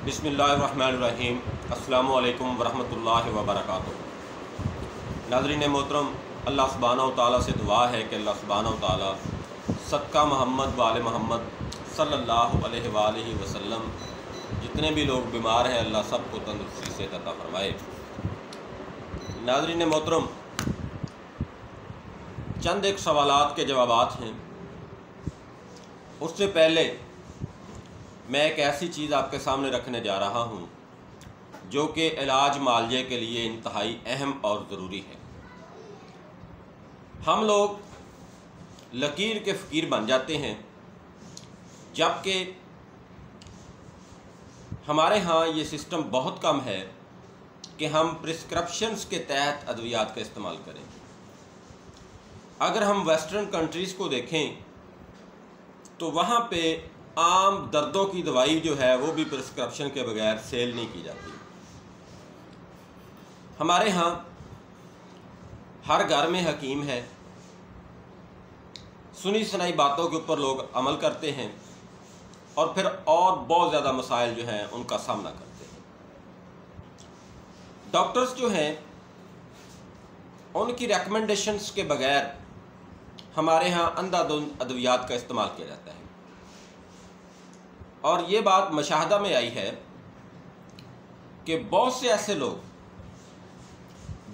बिस्मिल्लाहिर्रहमानिर्रहीम। अस्सलामु अलैकुम वरहमतुल्लाहि वबरकातुहू। नाज़रीन मोहतरम, अल्लाह सुब्हानहू व तआला से दुआ है कि अल्लाह सुब्हानहू व तआला सदका मोहम्मद व आले मोहम्मद सल्लल्लाहु अलैहि वसल्लम जितने भी लोग बीमार हैं अल्लाह सबको तंदुरुस्ती से अता फरमाए। नाज़रीन मोहतरम, चंद एक सवालात के जवाबात हैं। उससे पहले मैं एक ऐसी चीज़ आपके सामने रखने जा रहा हूँ जो कि इलाज मालजे के लिए इंतहाई अहम और ज़रूरी है। हम लोग लकीर के फ़कीर बन जाते हैं, जबकि हमारे यहाँ ये सिस्टम बहुत कम है कि हम प्रिस्क्रिप्शंस के तहत अद्वियात का इस्तेमाल करें। अगर हम वेस्टर्न कंट्रीज़ को देखें तो वहाँ पे आम दर्दों की दवाई जो है वो भी प्रिस्क्रिप्शन के बगैर सेल नहीं की जाती। हमारे यहाँ हर घर में हकीम है, सुनी सुनाई बातों के ऊपर लोग अमल करते हैं और फिर और बहुत ज़्यादा मसाइल जो हैं उनका सामना करते हैं। डॉक्टर्स जो हैं उनकी रिकमेंडेशंस के बगैर हमारे यहाँ अंधाधुंध अद्वियात का इस्तेमाल किया जाता है। और ये बात मुशाहदा में आई है कि बहुत से ऐसे लोग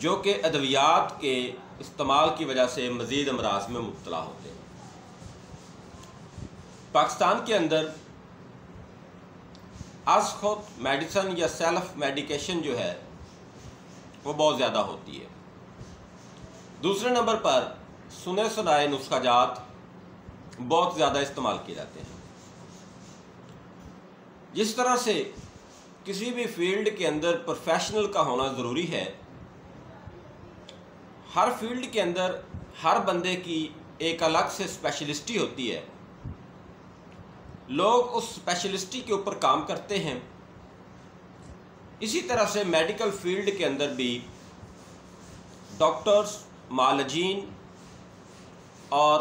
जो कि अद्वियात के इस्तेमाल की वजह से मज़ीद अमराज में मुब्तला होते हैं। पाकिस्तान के अंदर आज खुद मेडिसन या सेल्फ मेडिकेशन जो है वो बहुत ज़्यादा होती है। दूसरे नंबर पर सुने सुनाए नुस्खाजात बहुत ज़्यादा इस्तेमाल किए जाते हैं। जिस तरह से किसी भी फील्ड के अंदर प्रोफेशनल का होना ज़रूरी है, हर फील्ड के अंदर हर बंदे की एक अलग से स्पेशलिस्टी होती है। लोग उस स्पेशलिस्टी के ऊपर काम करते हैं। इसी तरह से मेडिकल फील्ड के अंदर भी डॉक्टर्स, मालजीन और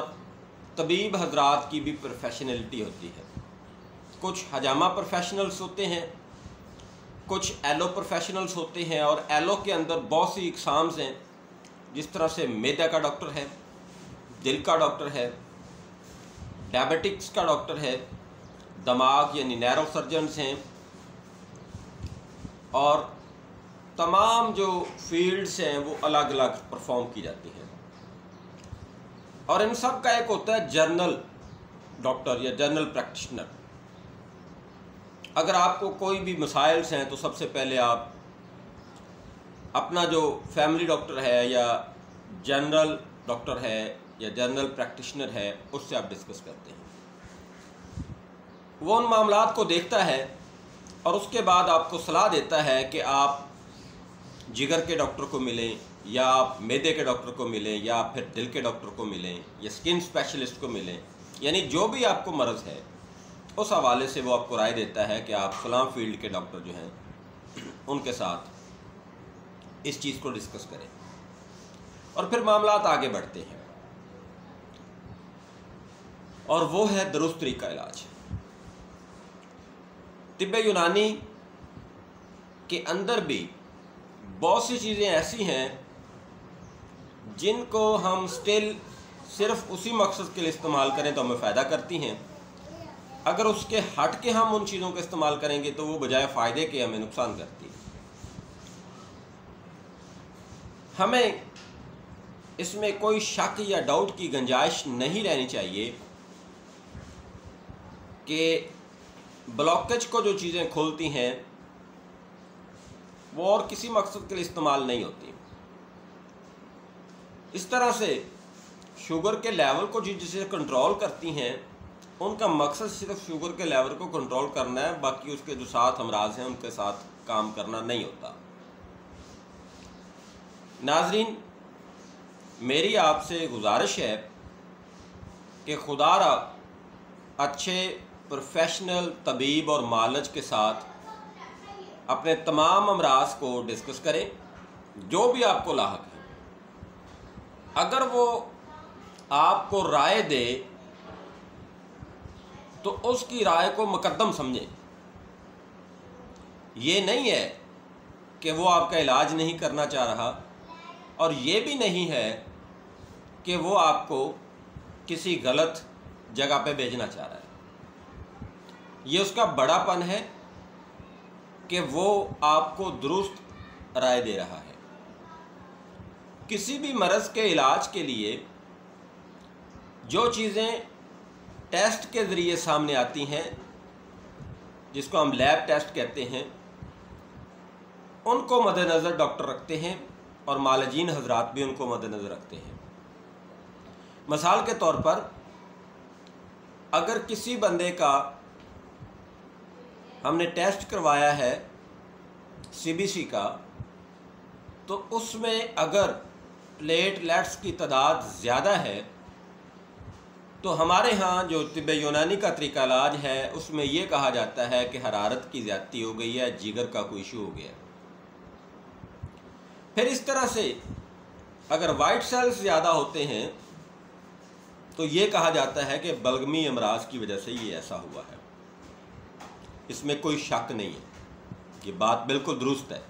तबीब हजरात की भी प्रोफेशनलिटी होती है। कुछ हजामा प्रोफेशनल्स होते हैं, कुछ एलो प्रोफेशनल्स होते हैं, और एलो के अंदर बहुत सी इकसाम्स हैं। जिस तरह से मैदा का डॉक्टर है, दिल का डॉक्टर है, डायबिटिक्स का डॉक्टर है, दिमाग यानी नैरो सर्जन्स हैं, और तमाम जो फील्ड्स हैं वो अलग अलग परफॉर्म की जाती हैं। और इन सब का एक होता है जर्नल डॉक्टर या जर्नल प्रैक्टिशनर। अगर आपको कोई भी मसाइल्स हैं तो सबसे पहले आप अपना जो फैमिली डॉक्टर है या जनरल डॉक्टर है या जनरल प्रैक्टिशनर है उससे आप डिस्कस करते हैं। वो उन मामलात को देखता है और उसके बाद आपको सलाह देता है कि आप जिगर के डॉक्टर को मिलें, या आप मैदे के डॉक्टर को मिलें, या फिर दिल के डॉक्टर को मिलें, या स्किन स्पेशलिस्ट को मिलें। यानी जो भी आपको मर्ज़ है उस हवाले से वो आपको राय देता है कि आप फलां फील्ड के डॉक्टर जो हैं उनके साथ इस चीज़ को डिस्कस करें, और फिर मामलात आगे बढ़ते हैं। और वो है दुरुस्त तरीका इलाज। तिब्बे यूनानी के अंदर भी बहुत सी चीज़ें ऐसी हैं जिनको हम स्टिल सिर्फ उसी मकसद के लिए इस्तेमाल करें तो हमें फ़ायदा करती हैं। अगर उसके हट के हम उन चीज़ों का इस्तेमाल करेंगे तो वो बजाय फ़ायदे के हमें नुकसान करती है। हमें इसमें कोई शक या डाउट की गुंजाइश नहीं रहनी चाहिए कि ब्लॉकेज को जो चीज़ें खोलती हैं वो और किसी मकसद के लिए इस्तेमाल नहीं होती। इस तरह से शुगर के लेवल को जिसे कंट्रोल करती हैं उनका मकसद सिर्फ शुगर के लेवल को कंट्रोल करना है, बाकी उसके जो साथ अमराज हैं उनके साथ काम करना नहीं होता। नाजरीन, मेरी आपसे गुजारिश है कि खुदारा अच्छे प्रोफेशनल तबीब और मालज के साथ अपने तमाम अमराज को डिस्कस करें जो भी आपको लाहक है। अगर वो आपको राय दे तो उसकी राय को मुकद्दम समझें। ये नहीं है कि वो आपका इलाज नहीं करना चाह रहा, और ये भी नहीं है कि वो आपको किसी गलत जगह पे भेजना चाह रहा है। ये उसका बड़ापन है कि वो आपको दुरुस्त राय दे रहा है। किसी भी मर्ज़ के इलाज के लिए जो चीज़ें टेस्ट के ज़रिए सामने आती हैं, जिसको हम लैब टेस्ट कहते हैं, उनको मद्देनज़र डॉक्टर रखते हैं और मालजीन हजरात भी उनको मद्देनज़र रखते हैं। मिसाल के तौर पर अगर किसी बंदे का हमने टेस्ट करवाया है सीबीसी का, तो उसमें अगर प्लेटलेट्स की तादाद ज़्यादा है तो हमारे यहाँ जो तिब्बे यूनानी का तरीका इलाज है उसमें ये कहा जाता है कि हरारत की ज़्यादती हो गई है, जिगर का कोई इशू हो गया। फिर इस तरह से अगर वाइट सेल्स ज़्यादा होते हैं तो ये कहा जाता है कि बलगमी अमराज की वजह से ये ऐसा हुआ है। इसमें कोई शक नहीं है, ये बात बिल्कुल दुरुस्त है।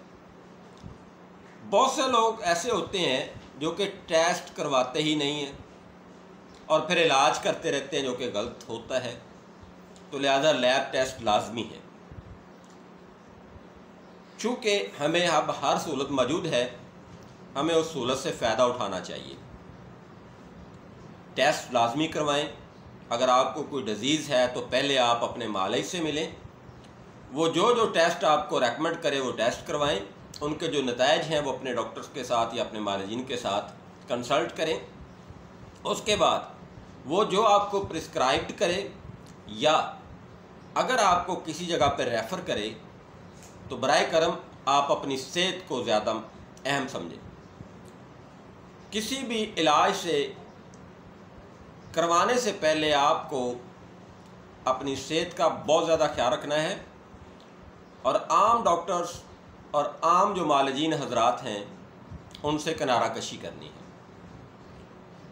बहुत से लोग ऐसे होते हैं जो कि टेस्ट करवाते ही नहीं हैं और फिर इलाज करते रहते हैं, जो कि गलत होता है। तो लिहाजा लैब टेस्ट लाजमी है। चूँकि हमें अब हर सहूलत मौजूद है, हमें उस सहूलत से फ़ायदा उठाना चाहिए। टेस्ट लाजमी करवाएं। अगर आपको कोई डिज़ीज़ है तो पहले आप अपने मालिक से मिलें, वो जो टेस्ट आपको रेकमेंड करे वो टेस्ट करवाएं। उनके जो नताइज हैं वो अपने डॉक्टर्स के साथ या अपने मालिजीन के साथ कंसल्ट करें। उसके बाद वो जो आपको प्रिस्क्राइब्ड करे या अगर आपको किसी जगह पर रेफ़र करे तो बराए करम आप अपनी सेहत को ज़्यादा अहम समझें। किसी भी इलाज से करवाने से पहले आपको अपनी सेहत का बहुत ज़्यादा ख्याल रखना है और आम डॉक्टर्स और आम जो मालजीन हजरात हैं उनसे किनारा कशी करनी है।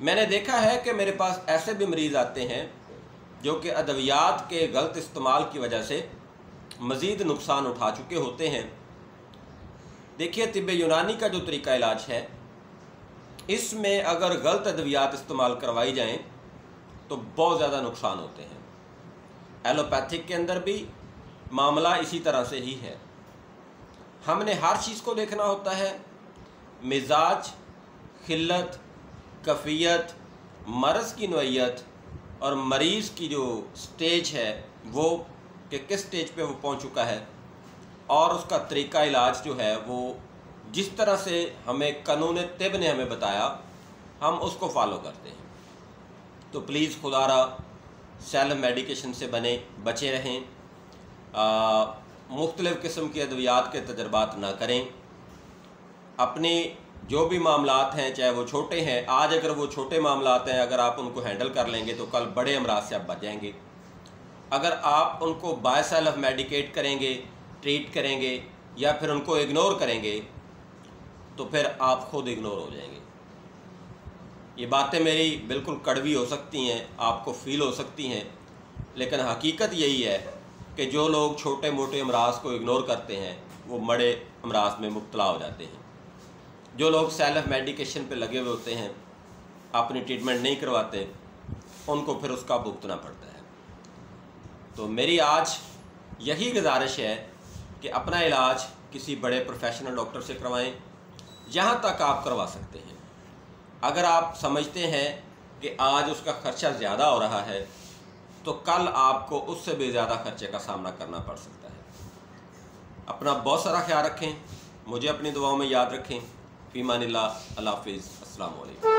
मैंने देखा है कि मेरे पास ऐसे भी मरीज़ आते हैं जो कि अद्वियात के गलत इस्तेमाल की वजह से मज़ीद नुकसान उठा चुके होते हैं। देखिए, तिब्बे यूनानी का जो तरीका इलाज है, इसमें अगर गलत अद्वियात इस्तेमाल करवाई जाएं तो बहुत ज़्यादा नुकसान होते हैं। एलोपैथिक के अंदर भी मामला इसी तरह से ही है। हमने हर चीज़ को देखना होता है, मिजाज, खिल्लत, कफ़ियत, मर्ज़ की नौइयत और मरीज़ की जो स्टेज है वो कि किस स्टेज पे वो पहुंच चुका है, और उसका तरीका इलाज जो है वो जिस तरह से हमें कानून तिब ने हमें बताया हम उसको फॉलो करते हैं। तो प्लीज़ खुदारा सेल्फ मेडिकेशन से बचे रहें। मुख्तलिफ़ किस्म की अद्वियात के तजर्बात ना करें। अपने जो भी मामलात हैं, चाहे वो छोटे हैं, आज अगर वो छोटे मामलात हैं, अगर आप उनको हैंडल कर लेंगे तो कल बड़े अमराज से आप बच जाएंगे। अगर आप उनको बाय सेल्फ मेडिकेट करेंगे, ट्रीट करेंगे या फिर उनको इग्नोर करेंगे तो फिर आप खुद इग्नोर हो जाएंगे। ये बातें मेरी बिल्कुल कड़वी हो सकती हैं, आपको फ़ील हो सकती हैं, लेकिन हकीकत यही है कि जो लोग छोटे मोटे अमराज को इग्नोर करते हैं वो बड़े अमराज में मुब्तला हो जाते हैं। जो लोग सेल्फ मेडिकेशन पे लगे हुए होते हैं, अपनी ट्रीटमेंट नहीं करवाते, उनको फिर उसका भुगतना पड़ता है। तो मेरी आज यही गुजारिश है कि अपना इलाज किसी बड़े प्रोफेशनल डॉक्टर से करवाएं, जहाँ तक आप करवा सकते हैं। अगर आप समझते हैं कि आज उसका ख़र्चा ज़्यादा हो रहा है तो कल आपको उससे भी ज़्यादा खर्चे का सामना करना पड़ सकता है। अपना बहुत सारा ख्याल रखें, मुझे अपनी दुआओं में याद रखें। फ़ीमानिल्लाह, अल्लाह हाफ़िज़, अस्सलामु अलैकुम।